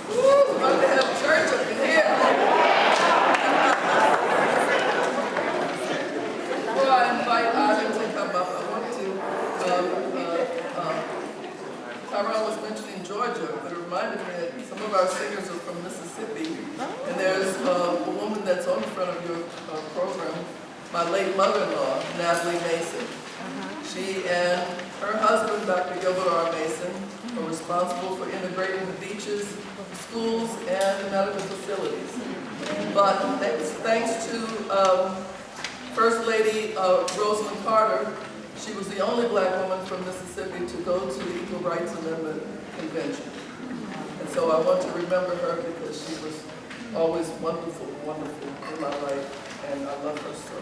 B: Woo, about to have church up in here. Before I invite Ivan to come up, I want to, Tyrone was mentioning Georgia, but it reminded me that some of our singers are from Mississippi. And there's a woman that's on the front of your program, my late mother-in-law, Natalie Mason. She and her husband, Dr. Givonna Mason, are responsible for integrating the beaches, schools, and the medical facilities. But thanks to First Lady Rosalynn Carter, she was the only black woman from Mississippi to go to the Equal Rights Amendment Convention. And so I want to remember her because she was always wonderful, wonderful in my life, and I love her so.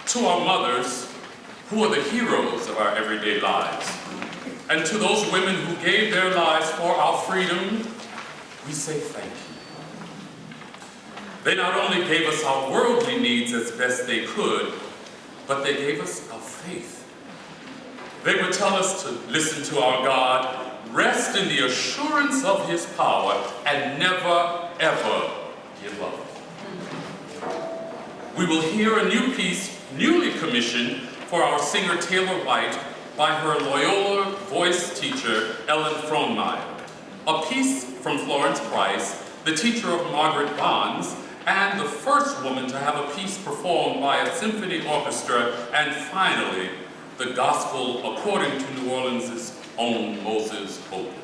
H: To our mothers, who are the heroes of our everyday lives, and to those women who gave their lives for our freedom, we say thank you. They not only gave us our worldly needs as best they could, but they gave us our faith. They would tell us to listen to our God, rest in the assurance of His power, and never, ever give up. We will hear a new piece newly commissioned for our singer Taylor White by her Loyola voice teacher Ellen Frohnmeyer, a piece from Florence Price, the teacher of Margaret Bonds, and the first woman to have a piece performed by a symphony orchestra, and finally, the gospel according to New Orleans' own Moses Hogan.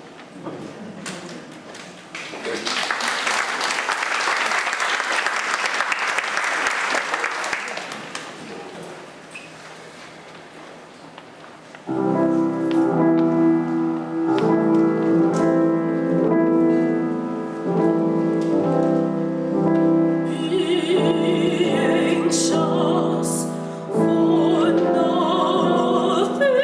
I: For nothing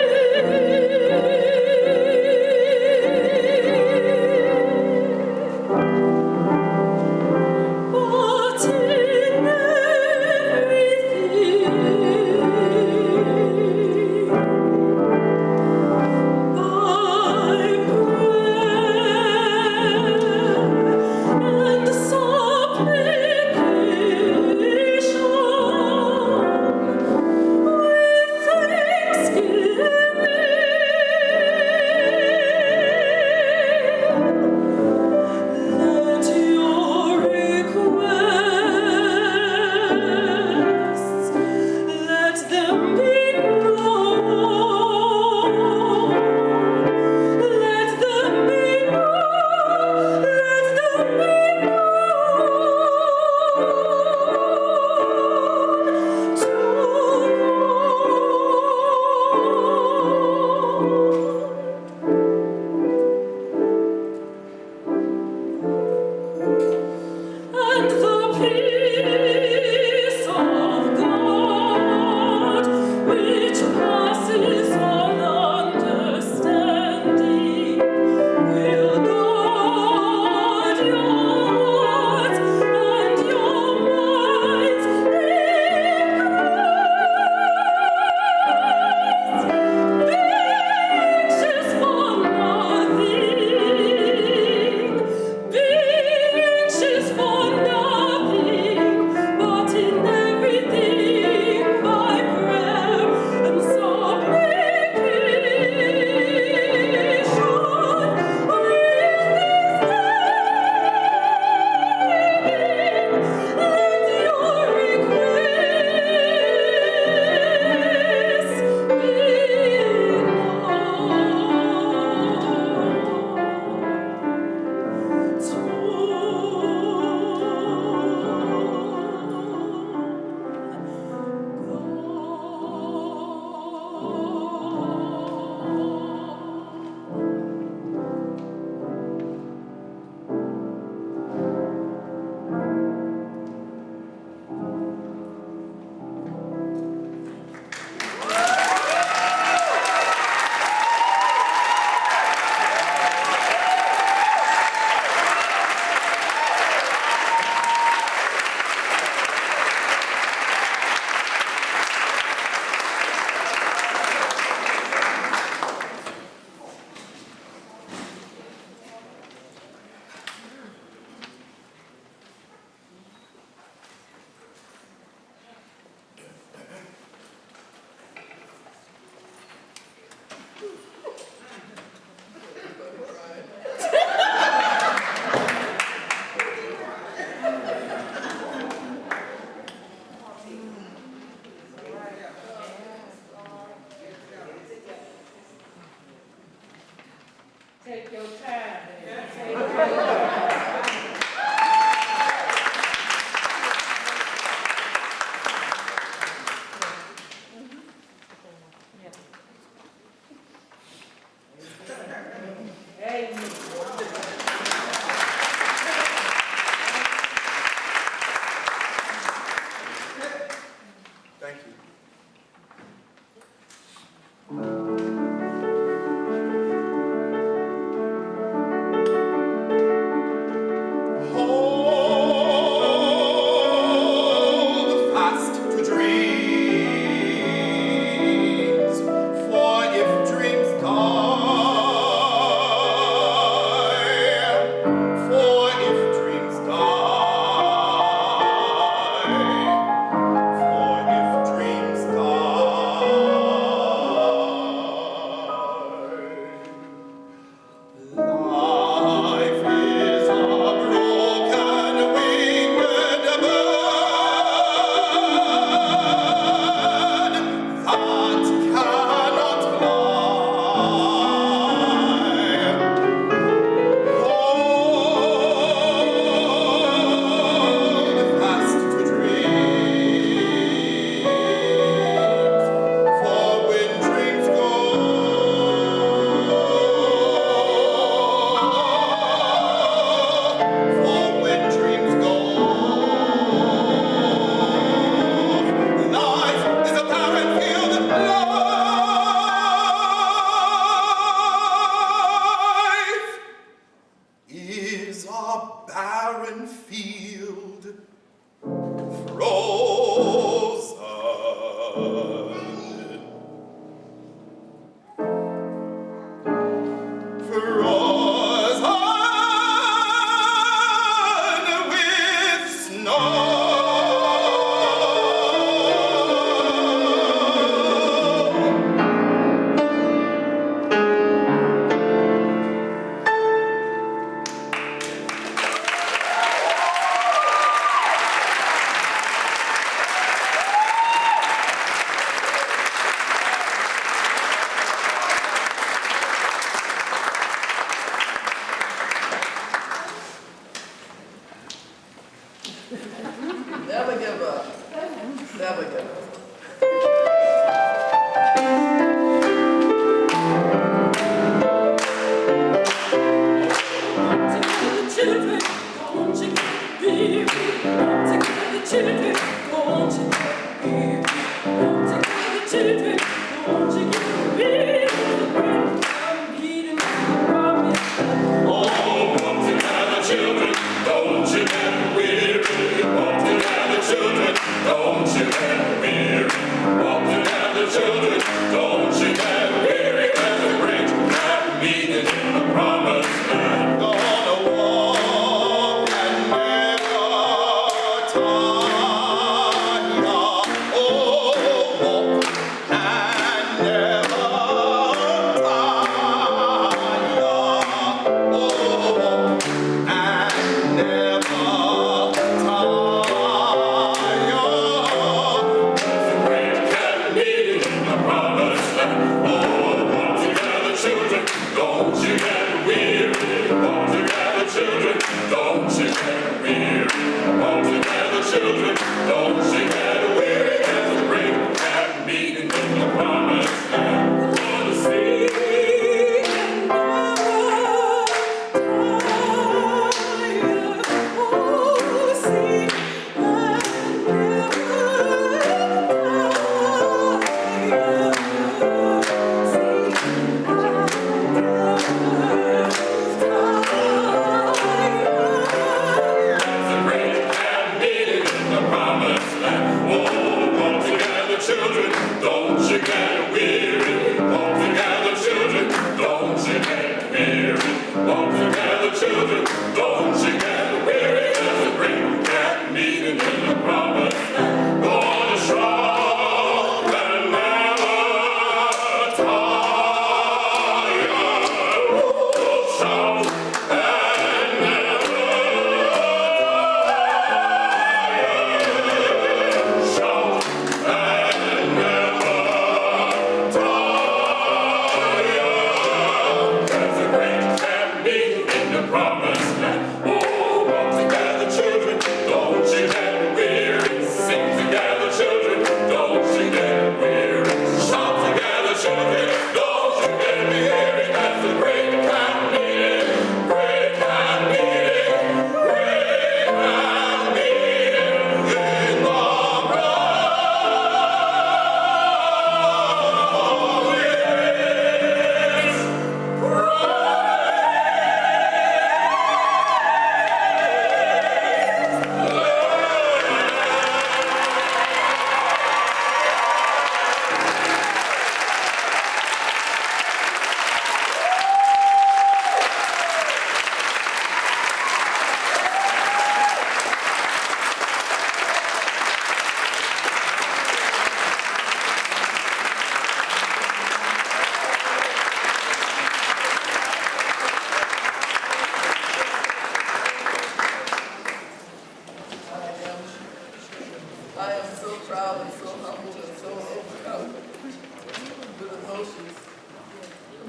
I: Take your time, baby. Take your time.
G: Thank you.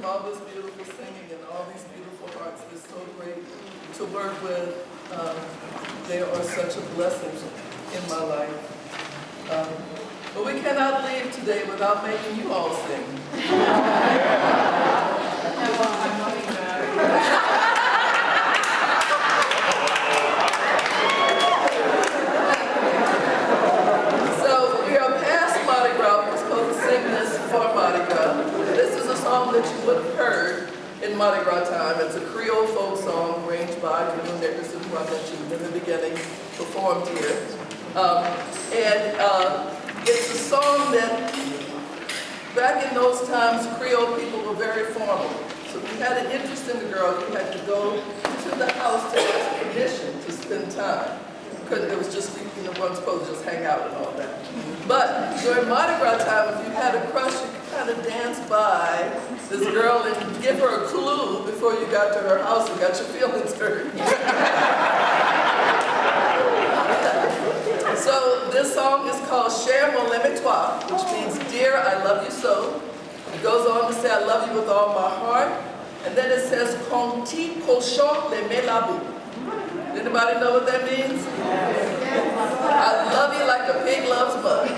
B: from all this beautiful singing and all these beautiful hearts. It's so great to work with. They are such a blessing in my life. But we cannot leave today without making you all sing. So we are past Mardi Gras. We're supposed to sing this for Mardi Gras. This is a song that you would have heard in Mardi Gras time. It's a Creole folk song arranged by Givonna Joseph, who I mentioned in the beginning, performed here. It's a song that, back in those times, Creole people were very formal. So if you had an interest in the girl, you had to go to the house to ask permission to spend time. Because it was just, you weren't supposed to just hang out and all that. But during Mardi Gras time, if you had a crush, you could kind of dance by this girl and give her a clue before you got to her house and got your feelings hurt. So this song is called Cher mon l'aime toi, which means dear, I love you so. It goes on to say I love you with all my heart. And then it says Con ti cochon l'aime la boue. Anybody know what that means? I love you like a pig loves mud.